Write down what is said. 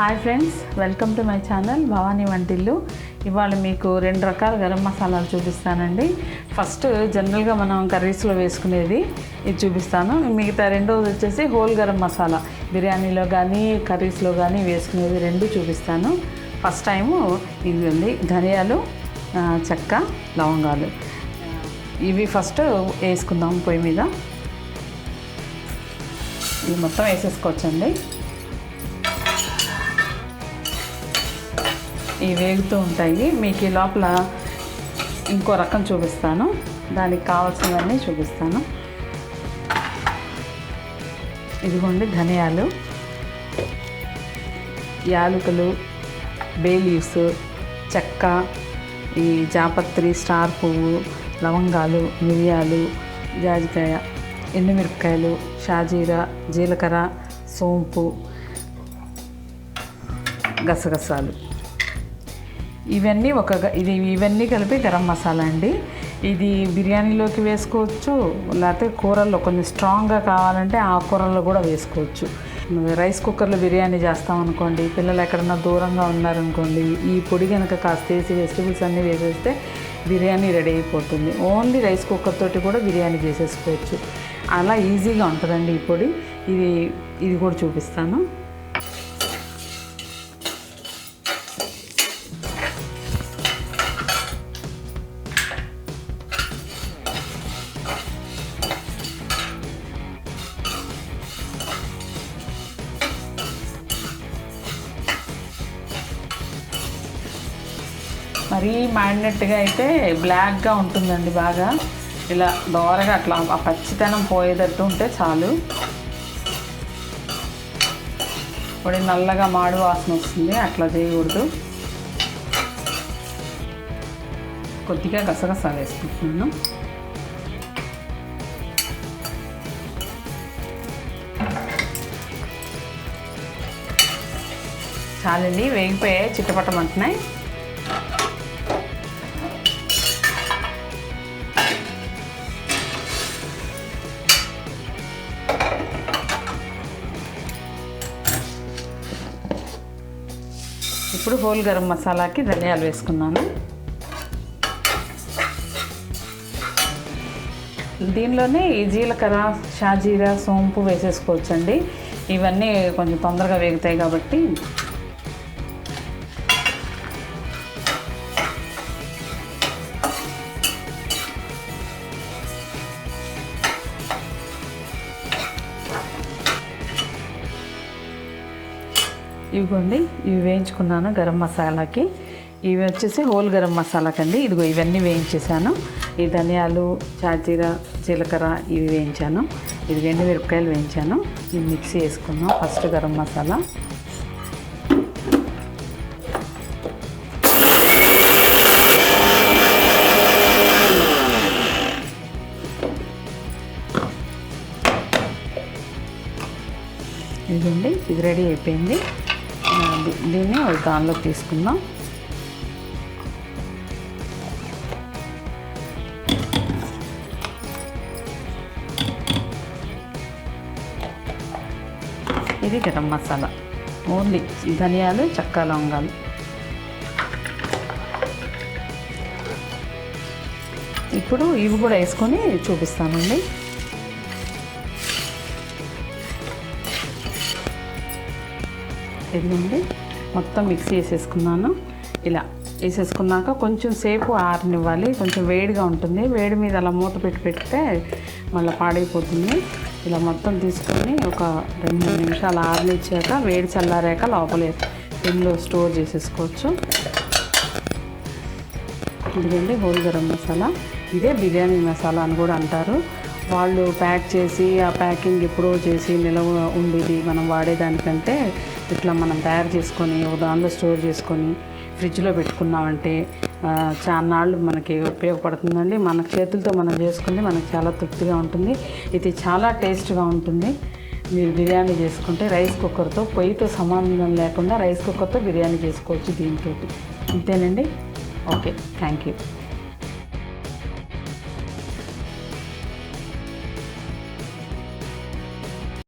Hi friends, welcome to my channel Bhavani వంటిల్లు. ఇవాళ మీకు 2 రకాల గరం మసాలాలు చూపిస్తానండి. ఫస్ట్ జనరల్గా మనం కర్రీస్లో వేసుకునేది ఇది చూపిస్తాను. మిగతా రెండోది వచ్చేసి హోల్ గరం మసాలా, బిర్యానీలో కానీ కర్రీస్లో కానీ వేసుకునేది 2 చూపిస్తాను. ఫస్ట్ టైము ఇది ఉంది ధనియాలు, చెక్క, లవంగాలు. ఇవి ఫస్ట్ వేసుకుందాం పొయ్యి మీద. ఇవి మొత్తం వేసేసుకోవచ్చండి. ఇవి వేగుతూ ఉంటాయి. మీకు ఈ లోపల ఇంకో రకం చూపిస్తాను, దానికి కావాల్సినవన్నీ చూపిస్తాను. ఇదిగోండి ధనియాలు, యాలకులు, బే లీవ్స్, చెక్క, ఈ జాపత్రి, స్టార్ పువ్వు, లవంగాలు, మిరియాలు, జాజికాయ, ఎండుమిరపకాయలు, షాజీరా, జీలకర్ర, సోంపు, గసగసాలు, ఇవన్నీ కలిపి గరం మసాలా అండి. ఇది బిర్యానీలోకి వేసుకోవచ్చు, లేకపోతే కూరల్లో కొంచెం స్ట్రాంగ్గా కావాలంటే ఆ కూరల్లో కూడా వేసుకోవచ్చు. రైస్ కుక్కర్లో బిర్యానీ చేస్తామనుకోండి, పిల్లలు ఎక్కడన్నా దూరంగా ఉన్నారనుకోండి, ఈ పొడి కనుక కాస్త వేసి వెజిటబుల్స్ అన్నీ వేసేస్తే బిర్యానీ రెడీ అయిపోతుంది. ఓన్లీ రైస్ కుక్కర్ తోటి కూడా బిర్యానీ చేసేసుకోవచ్చు. అలా ఈజీగా ఉంటుందండి ఈ పొడి. ఇది కూడా చూపిస్తాను. మరీ మ్యారినేట్గా అయితే బ్లాక్గా ఉంటుందండి. బాగా ఇలా దోరగా అట్లా ఆ పచ్చితనం పోయేటట్టు ఉంటే చాలు. పొడి నల్లగా మాడు వాసన వస్తుంది, అట్లా చేయకూడదు. కొద్దిగా గసగసాలు వేసుకుంటున్నాను. చాలండి, వేగిపోయాయి, చిట్టపట్టమంటున్నాయి. ఇప్పుడు హోల్ గరం మసాలాకి ధనియాలు వేసుకున్నాను. దీనిలోనే ఈ జీలకర్ర, షాజీరా, సోంపు వేసేసుకోవచ్చండి. ఇవన్నీ కొంచెం తొందరగా వేగుతాయి కాబట్టి. ఇవిగోండి, ఇవి వేయించుకున్నాను గరం మసాలాకి. ఇవి వచ్చేసి హోల్ గరం మసాలాకండి. ఇదిగో ఇవన్నీ వేయించేసాను. ఈ ధనియాలు, షాజీరా, జీలకర్ర ఇవి వేయించాను. ఇది ఎండుమిరపకాయలు వేయించాను. ఇవి మిక్సీ వేసుకున్నాం. ఫస్ట్ గరం మసాలా, ఇదిగోండి ఇది రెడీ అయిపోయింది. దీన్ని ఒక దానిలోకి తీసుకుందాం. ఇది గరం మసాలా, ఓన్లీ ధనియాలు, చెక్క, లవంగాలు. ఇప్పుడు ఇవి కూడా వేసుకొని చూపిస్తానండి. ఇదిగోండి మొత్తం మిక్సీ వేసేసుకున్నాను. ఇలా వేసేసుకున్నాక కొంచెం సేపు ఆరనివ్వాలి. కొంచెం వేడిగా ఉంటుంది. వేడి మీద అలా మూత పెడితే మళ్ళీ పాడైపోతుంది. ఇలా మొత్తం తీసుకొని ఒక 2-3 నిమిషాలు ఆరనిచ్చాక వేడి చల్లారాక లోపల ఇందులో స్టోర్ చేసేసుకోవచ్చు. ఇదిగోండి హోల్ గరం మసాలా. ఇదే బిర్యానీ మసాలా అని కూడా అంటారు. వాళ్ళు ప్యాక్ చేసి ఆ ప్యాకింగ్ ఎప్పుడో చేసి నిలవ ఉండేది మనం వాడేదానికంటే ఇట్లా మనం తయారు చేసుకొని ఒక దానిలో స్టోర్ చేసుకొని ఫ్రిడ్జ్లో పెట్టుకున్నామంటే చాలానాళ్ళు మనకి ఉపయోగపడుతుందండి. మన చేతులతో మనం చేసుకుంటే మనకు చాలా తృప్తిగా ఉంటుంది. ఇది చాలా టేస్ట్గా ఉంటుంది. మీరు బిర్యానీ చేసుకుంటే రైస్ కుక్కర్తో, పొయ్యితో సంబంధం లేకుండా రైస్ కుక్కర్తో బిర్యానీ చేసుకోవచ్చు దీంతో. అంతేనండి. Okay, thank you.